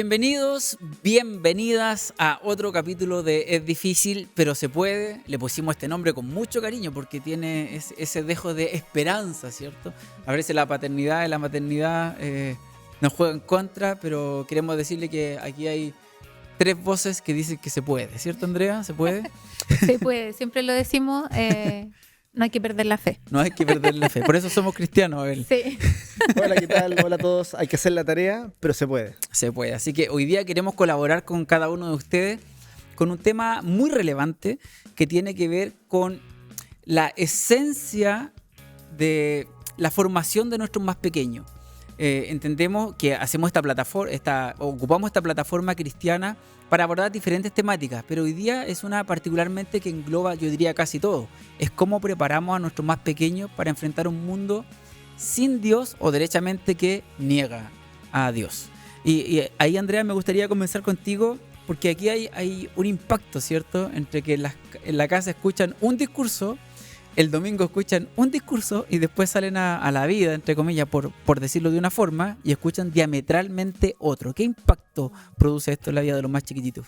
Bienvenidos, bienvenidas a otro capítulo de Es Difícil, pero se puede. Le pusimos este nombre con mucho cariño porque tiene ese dejo de esperanza, ¿cierto? A veces la paternidad y la maternidad nos juegan en contra, pero queremos decirle que aquí hay tres voces que dicen que se puede, ¿cierto, Andrea? ¿Se puede? Se puede, siempre lo decimos, no hay que perder la fe. No hay que perder la fe, por eso somos cristianos, Abel. Sí. Hola, ¿qué tal? Hola a todos. Hay que hacer la tarea, pero se puede. Se puede, así que hoy día queremos colaborar con cada uno de ustedes con un tema muy relevante que tiene que ver con la esencia de la formación de nuestros más pequeños. Entendemos que hacemos esta plataforma, ocupamos esta plataforma cristiana para abordar diferentes temáticas, pero hoy día es una particularmente que engloba, yo diría, casi todo. Es cómo preparamos a nuestros más pequeños para enfrentar un mundo sin Dios o derechamente que niega a Dios. Y ahí, Andrea, me gustaría comenzar contigo porque aquí hay un impacto, ¿cierto? Entre que en la casa escuchan un discurso, el domingo escuchan un discurso y después salen a la vida, entre comillas, por decirlo de una forma, y escuchan diametralmente otro. ¿Qué impacto produce esto en la vida de los más chiquititos?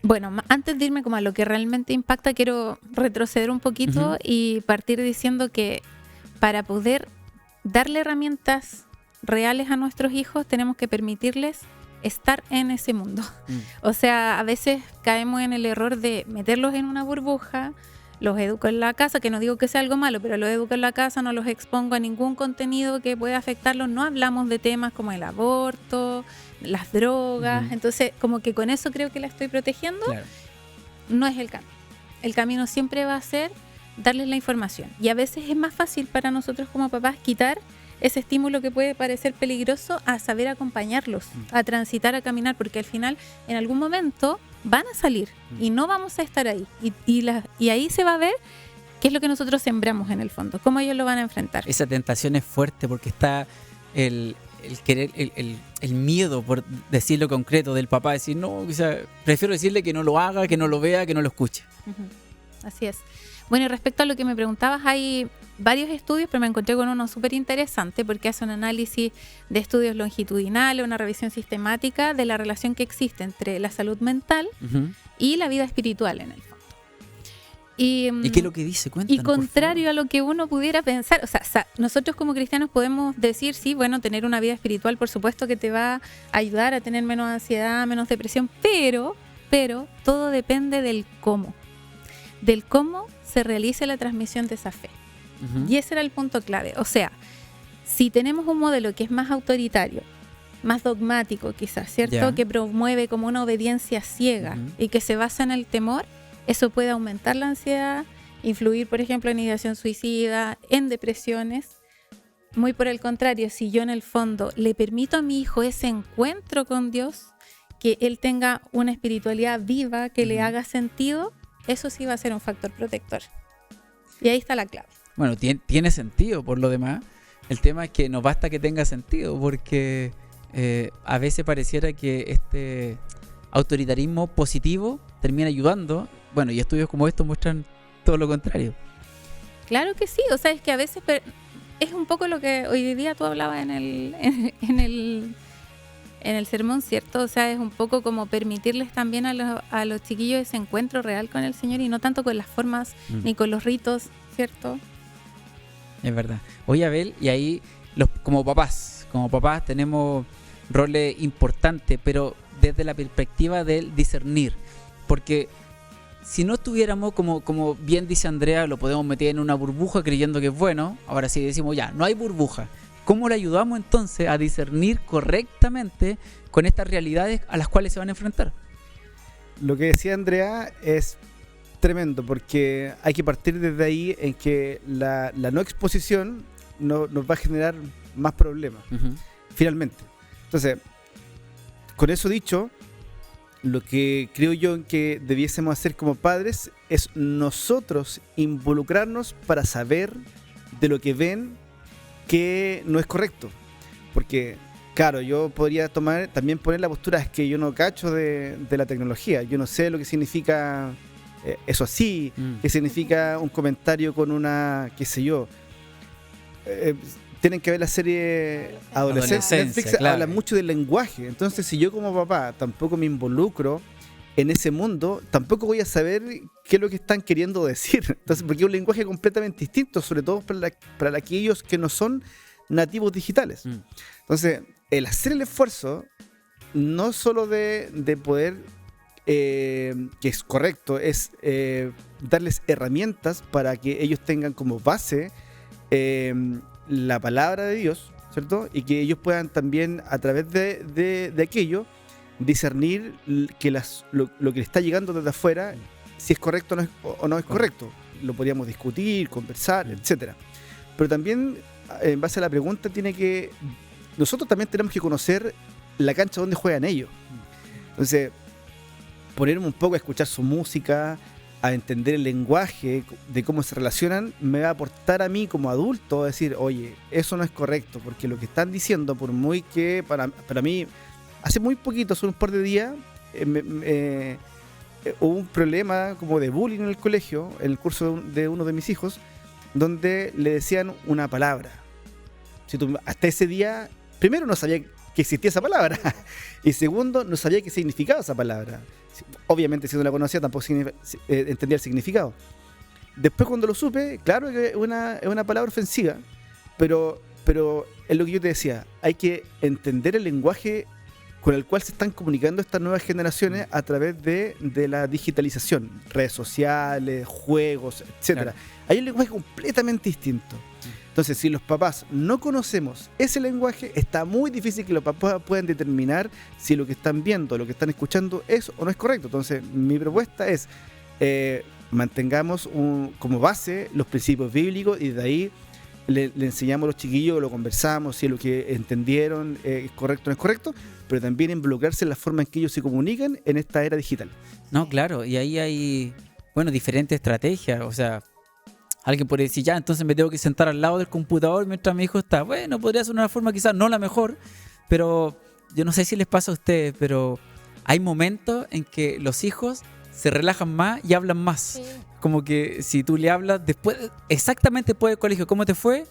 Bueno, antes de irme como a lo que realmente impacta, quiero retroceder un poquito y partir diciendo que para poder darle herramientas reales a nuestros hijos, tenemos que permitirles estar en ese mundo. O sea, a veces caemos en el error de meterlos en una burbuja, los educo en la casa, que no digo que sea algo malo, pero los educo en la casa, no los expongo a ningún contenido que pueda afectarlos, no hablamos de temas como el aborto, las drogas, entonces como que con eso creo que la estoy protegiendo. Claro. No es el camino. El camino siempre va a ser darles la información, y a veces es más fácil para nosotros como papás quitar ese estímulo que puede parecer peligroso a saber acompañarlos, a transitar, a caminar, porque al final en algún momento van a salir y no vamos a estar ahí, y ahí se va a ver qué es lo que nosotros sembramos en el fondo, cómo ellos lo van a enfrentar. Esa tentación es fuerte porque está el querer, el miedo, por decirlo concreto, del papá, decir no, o sea, prefiero decirle que no lo haga, que no lo vea, que no lo escuche. Así es. Bueno, y respecto a lo que me preguntabas, hay varios estudios, pero me encontré con uno súper interesante porque hace un análisis de estudios longitudinales, una revisión sistemática de la relación que existe entre la salud mental y la vida espiritual en el fondo. ¿Y qué es lo que dice? Cuéntanos, y contrario a lo que uno pudiera pensar, o sea, nosotros como cristianos podemos decir, sí, bueno, tener una vida espiritual por supuesto que te va a ayudar a tener menos ansiedad, menos depresión, pero todo depende del cómo se realice la transmisión de esa fe. Y ese era el punto clave. O sea, si tenemos un modelo que es más autoritario, más dogmático quizás, ¿cierto? Yeah. Que promueve como una obediencia ciega y que se basa en el temor, eso puede aumentar la ansiedad, influir, por ejemplo, en ideación suicida, en depresiones. Muy por el contrario, si yo en el fondo le permito a mi hijo ese encuentro con Dios, que él tenga una espiritualidad viva, que le haga sentido, eso sí va a ser un factor protector. Y ahí está la clave. Bueno, tiene sentido por lo demás. El tema es que no basta que tenga sentido, porque a veces pareciera que este autoritarismo positivo termina ayudando. Bueno, y estudios como estos muestran todo lo contrario. Claro que sí. O sea, es que a veces es un poco lo que hoy día tú hablabas en el sermón, ¿cierto? O sea, es un poco como permitirles también a los chiquillos ese encuentro real con el Señor y no tanto con las formas ni con los ritos, ¿cierto? Es verdad. Oye, Abel, y ahí como papás tenemos roles importantes, pero desde la perspectiva del discernir, porque si no estuviéramos, como bien dice Andrea, lo podemos meter en una burbuja creyendo que es bueno. Ahora sí decimos ya, no hay burbuja. ¿Cómo le ayudamos entonces a discernir correctamente con estas realidades a las cuales se van a enfrentar? Lo que decía Andrea es tremendo, porque hay que partir desde ahí en que la no exposición nos va a generar más problemas, finalmente. Entonces, con eso dicho, lo que creo yo que debiésemos hacer como padres es nosotros involucrarnos para saber de lo que ven que no es correcto, porque claro, yo podría también poner la postura, es que yo no cacho de la tecnología, yo no sé lo que significa eso así, qué significa un comentario con una, qué sé yo, tienen que ver la serie Adolescencia. Netflix habla mucho del lenguaje. Entonces, si yo como papá tampoco me involucro en ese mundo, tampoco voy a saber qué es lo que están queriendo decir. Entonces, porque es un lenguaje completamente distinto, sobre todo para aquellos que no son nativos digitales. Entonces, el hacer el esfuerzo, no solo de poder, que es correcto, es darles herramientas para que ellos tengan como base la palabra de Dios, ¿cierto? Y que ellos puedan también, a través de aquello, discernir que lo que le está llegando desde afuera, si es correcto o no es correcto. Lo podríamos discutir, conversar, etcétera. Pero también, en base a la pregunta, nosotros también tenemos que conocer la cancha donde juegan ellos. Entonces, ponerme un poco a escuchar su música, a entender el lenguaje de cómo se relacionan, me va a aportar a mí como adulto a decir, oye, eso no es correcto, porque lo que están diciendo, por muy que para mí, hace muy poquito, hace un par de días, hubo un problema como de bullying en el colegio, en el curso de uno de mis hijos, donde le decían una palabra. Hasta ese día, primero no sabía que existía esa palabra, y segundo, no sabía qué significaba esa palabra. Obviamente, si no la conocía, tampoco entendía el significado. Después, cuando lo supe, claro que es una palabra ofensiva, pero es lo que yo te decía, hay que entender el lenguaje con el cual se están comunicando estas nuevas generaciones a través de la digitalización, redes sociales, juegos, etcétera. Claro. Hay un lenguaje completamente distinto. Entonces, si los papás no conocemos ese lenguaje, está muy difícil que los papás puedan determinar si lo que están viendo, lo que están escuchando es o no es correcto. Entonces, mi propuesta es mantengamos como base los principios bíblicos y de ahí le enseñamos a los chiquillos, lo conversamos, si lo que entendieron es correcto o no es correcto, pero también involucrarse en la forma en que ellos se comunican en esta era digital. No, claro, y ahí hay, diferentes estrategias, o sea, alguien puede decir, ya, entonces me tengo que sentar al lado del computador mientras mi hijo está. Bueno, podría ser una forma quizás no la mejor, pero yo no sé si les pasa a ustedes, pero hay momentos en que los hijos se relajan más y hablan más. Sí. Como que si tú le hablas exactamente después del colegio, ¿cómo te fue?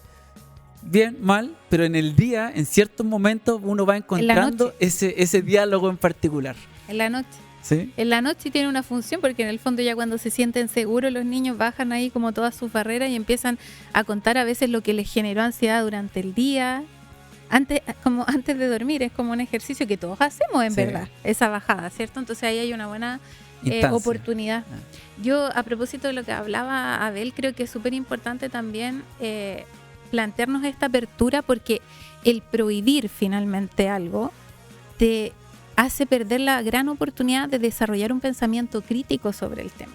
Bien, mal, pero en el día, en ciertos momentos, uno va encontrando ese diálogo en particular. En la noche. ¿Sí? En la noche tiene una función porque en el fondo ya cuando se sienten seguros los niños bajan ahí como todas sus barreras y empiezan a contar a veces lo que les generó ansiedad durante el día, antes de dormir. Es como un ejercicio que todos hacemos en verdad, esa bajada, ¿cierto? Entonces ahí hay una buena oportunidad. Yo, a propósito de lo que hablaba Abel, creo que es súper importante también plantearnos esta apertura, porque el prohibir finalmente algo te hace perder la gran oportunidad de desarrollar un pensamiento crítico sobre el tema.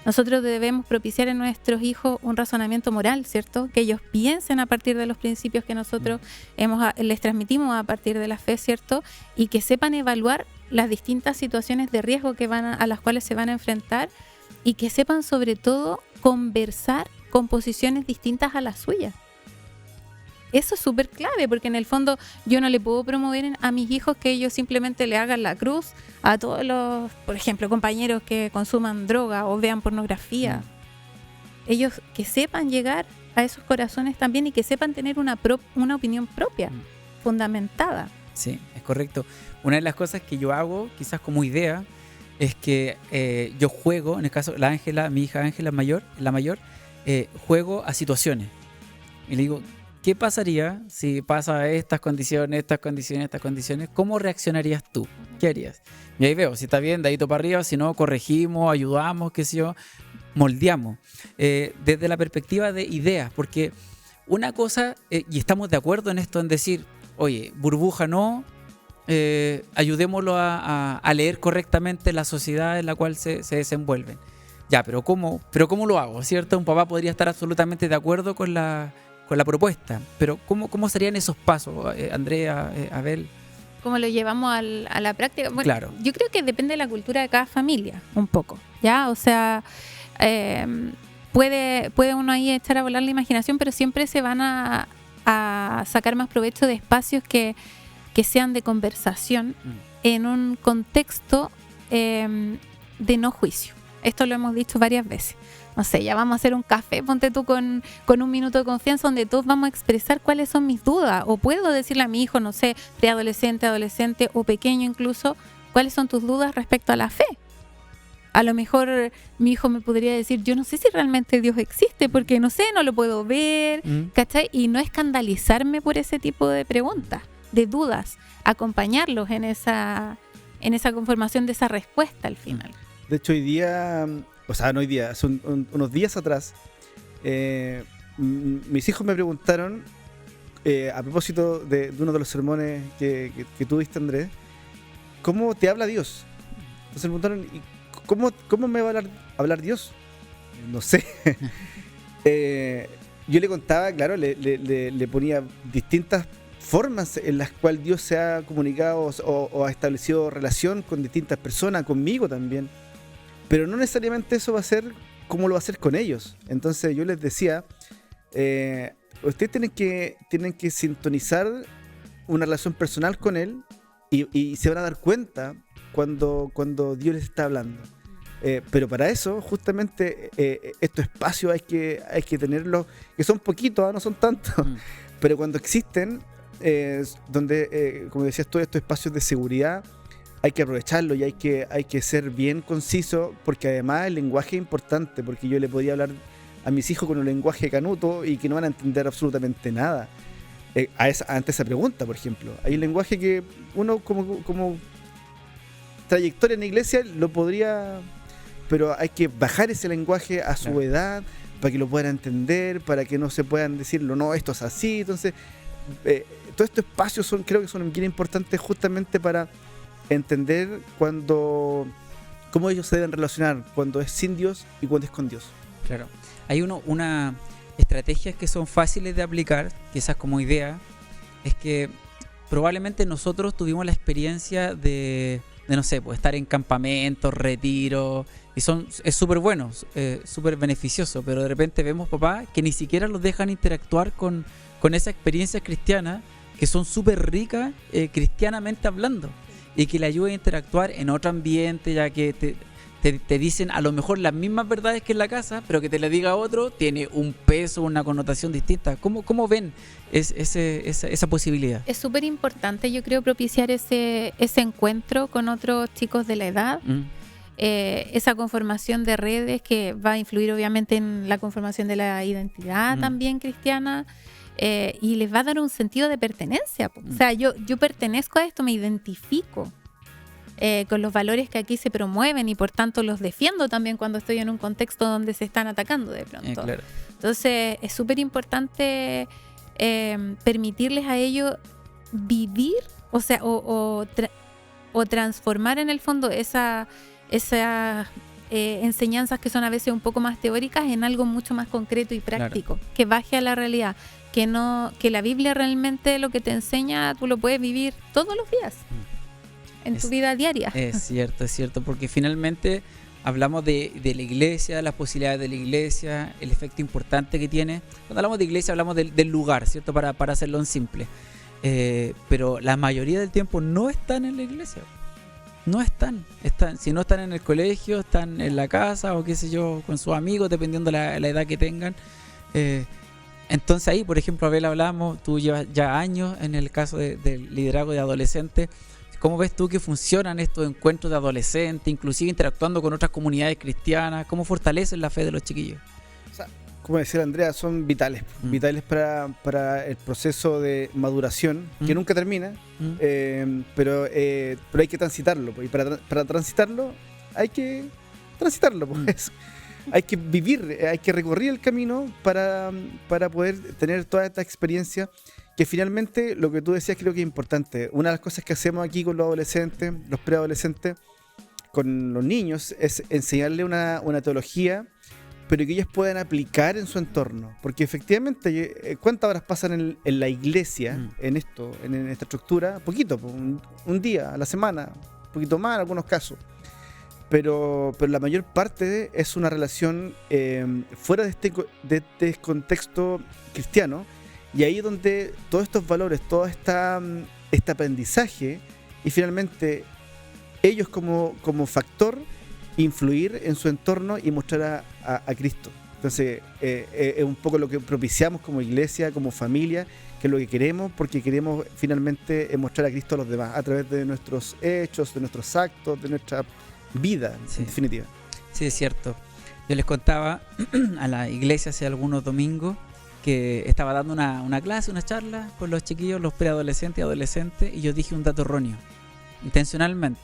Nosotros debemos propiciar en nuestros hijos un razonamiento moral, ¿cierto? Que ellos piensen a partir de los principios que nosotros les transmitimos a partir de la fe, ¿cierto? Y que sepan evaluar las distintas situaciones de riesgo a las cuales se van a enfrentar, y que sepan sobre todo conversar con posiciones distintas a las suyas. Eso es súper clave, porque en el fondo yo no le puedo promover a mis hijos que ellos simplemente le hagan la cruz a todos los, por ejemplo, compañeros que consuman droga o vean pornografía. Ellos que sepan llegar a esos corazones también y que sepan tener una opinión propia, fundamentada. Sí, es correcto. Una de las cosas que yo hago, quizás como idea, es que yo juego, en el caso de mi hija Ángela la mayor, juego a situaciones. Y le digo, ¿qué pasaría si pasa estas condiciones? ¿Cómo reaccionarías tú? ¿Qué harías? Y ahí veo, si está bien, dedito para arriba, si no, corregimos, ayudamos, qué sé yo, moldeamos. Desde la perspectiva de ideas, porque una cosa, y estamos de acuerdo en esto, en decir, oye, burbuja no, ayudémoslo a leer correctamente la sociedad en la cual se desenvuelven. Ya, pero ¿cómo lo hago? ¿Cierto? Un papá podría estar absolutamente de acuerdo con la propuesta, pero ¿cómo serían esos pasos, Andrea, Abel? ¿Cómo lo llevamos a la práctica? Bueno, claro. Yo creo que depende de la cultura de cada familia, un poco, ¿ya? O sea, puede uno ahí echar a volar la imaginación, pero siempre se van a sacar más provecho de espacios que sean de conversación en un contexto de no juicio. Esto lo hemos dicho varias veces. no sé, ya vamos a hacer un café, ponte tú con un minuto de confianza donde todos vamos a expresar cuáles son mis dudas. O puedo decirle a mi hijo, no sé, preadolescente, adolescente o pequeño incluso, cuáles son tus dudas respecto a la fe. A lo mejor mi hijo me podría decir, yo no sé si realmente Dios existe, porque no sé, no lo puedo ver, ¿cachai? Y no escandalizarme por ese tipo de preguntas, de dudas, acompañarlos en esa conformación de esa respuesta al final. De hecho, hoy día, o sea, no hoy día, hace unos días atrás, mis hijos me preguntaron, a propósito de uno de los sermones que tuviste, Andrés, ¿cómo te habla Dios? Entonces me preguntaron, ¿y cómo me va a hablar Dios? No sé. Yo le contaba, claro, le ponía distintas formas en las cuales Dios se ha comunicado o ha establecido relación con distintas personas, conmigo también. Pero no necesariamente eso va a ser como lo va a hacer con ellos. Entonces yo les decía, ustedes tienen que sintonizar una relación personal con Él y se van a dar cuenta cuando Dios les está hablando. Pero para eso, justamente, estos espacios hay que tenerlos, que son poquitos, no son tantos, pero cuando existen, donde, como decías tú, estos espacios de seguridad, hay que aprovecharlo y hay que ser bien conciso, porque además el lenguaje es importante, porque yo le podía hablar a mis hijos con un lenguaje canuto y que no van a entender absolutamente nada. Ante esa pregunta, por ejemplo, hay un lenguaje que uno como trayectoria en la iglesia lo podría, pero hay que bajar ese lenguaje a su edad para que lo puedan entender, para que no se puedan decirlo, no, esto es así. Entonces, todos estos espacios creo que son bien importantes justamente para entender cómo ellos se deben relacionar cuando es sin Dios y cuando es con Dios. Claro. Hay una estrategias que son fáciles de aplicar, quizás como idea, es que probablemente nosotros tuvimos la experiencia de no sé, pues estar en campamentos, retiros, y es súper bueno, súper beneficioso, pero de repente vemos papás que ni siquiera los dejan interactuar con esas experiencias cristianas que son súper ricas cristianamente hablando, y que le ayudan a interactuar en otro ambiente, ya que te dicen a lo mejor las mismas verdades que en la casa, pero que te le diga otro tiene un peso, una connotación distinta. ¿Cómo ven esa posibilidad? Es súper importante, yo creo, propiciar ese encuentro con otros chicos de la edad, esa conformación de redes que va a influir obviamente en la conformación de la identidad también cristiana, y les va a dar un sentido de pertenencia. O sea, yo pertenezco a esto, me identifico con los valores que aquí se promueven y por tanto los defiendo también cuando estoy en un contexto donde se están atacando de pronto. Claro. Entonces es súper importante permitirles a ellos vivir, o sea, o transformar en el fondo esas enseñanzas que son a veces un poco más teóricas en algo mucho más concreto y práctico, que baje a la realidad, que la Biblia realmente lo que te enseña tú lo puedes vivir todos los días en tu vida diaria. Es cierto, porque finalmente hablamos de la iglesia, las posibilidades de la iglesia, el efecto importante que tiene. Cuando hablamos de iglesia hablamos del lugar, ¿cierto? Para hacerlo en simple. Pero la mayoría del tiempo no están en la iglesia. No están. Si no están en el colegio, están en la casa o qué sé yo, con sus amigos, dependiendo la edad que tengan. Entonces ahí, por ejemplo, Abel, hablamos, tú llevas ya años en el caso del liderazgo de adolescentes. ¿Cómo ves tú que funcionan estos encuentros de adolescentes, inclusive interactuando con otras comunidades cristianas? ¿Cómo fortalecen la fe de los chiquillos? O sea, como decía Andrea, son vitales para el proceso de maduración, que nunca termina, pero hay que transitarlo, y para transitarlo hay que transitarlo, pues. Hay que vivir, hay que recorrer el camino para poder tener toda esta experiencia, que finalmente lo que tú decías creo que es importante. Una de las cosas que hacemos aquí con los adolescentes, los preadolescentes, con los niños, es enseñarle una teología, pero que ellos puedan aplicar en su entorno. Porque efectivamente, ¿cuántas horas pasan en la iglesia, en esta estructura? Poquito, un día a la semana, un poquito más en algunos casos. Pero la mayor parte es una relación fuera de este contexto cristiano, y ahí es donde todos estos valores, todo este aprendizaje, y finalmente ellos como factor influir en su entorno y mostrar a Cristo. Entonces, es un poco lo que propiciamos como iglesia, como familia, que es lo que queremos, porque queremos finalmente mostrar a Cristo a los demás, a través de nuestros hechos, de nuestros actos, de nuestra vida, en definitiva. Sí, es cierto. Yo les contaba a la iglesia hace algunos domingos que estaba dando una clase, una charla con los chiquillos, los preadolescentes y adolescentes, y yo dije un dato erróneo, intencionalmente.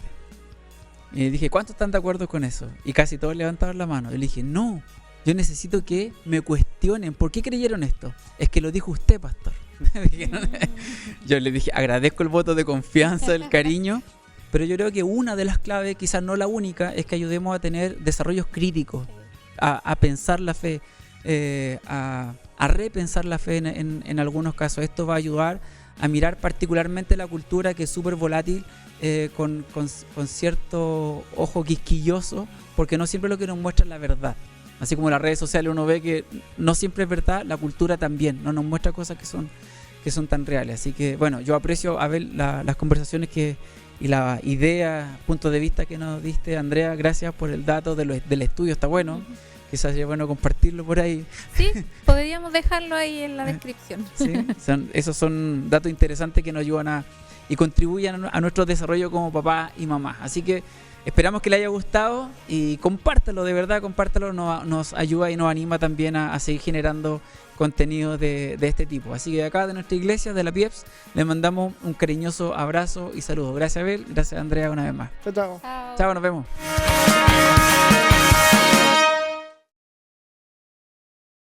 Y dije, ¿cuántos están de acuerdo con eso? Y casi todos levantaron la mano. Y le dije, no, yo necesito que me cuestionen. ¿Por qué creyeron esto? Es que lo dijo usted, pastor. Yo le dije, agradezco el voto de confianza, el cariño, pero yo creo que una de las claves, quizás no la única, es que ayudemos a tener desarrollos críticos, a pensar la fe, a repensar la fe en algunos casos. Esto va a ayudar a mirar particularmente la cultura, que es súper volátil, con cierto ojo quisquilloso, porque no siempre lo que nos muestra es la verdad. Así como en las redes sociales uno ve que no siempre es verdad, la cultura también no nos muestra cosas que son tan reales. Así que bueno, yo aprecio a ver las conversaciones y la idea, punto de vista que nos diste, Andrea. Gracias por el dato del estudio, está bueno. Quizás sería bueno compartirlo por ahí. Sí, podríamos dejarlo ahí en la descripción. Sí, esos son datos interesantes que nos ayudan y contribuyen a nuestro desarrollo como papá y mamá. Así que esperamos que le haya gustado y compártalo, de verdad, compártalo. Nos ayuda y nos anima también a seguir generando contenido de este tipo. Así que de acá, de nuestra iglesia, de la PIEPS, le mandamos un cariñoso abrazo y saludos. Gracias, Abel. Gracias, Andrea, una vez más. Chao. Chao, nos vemos.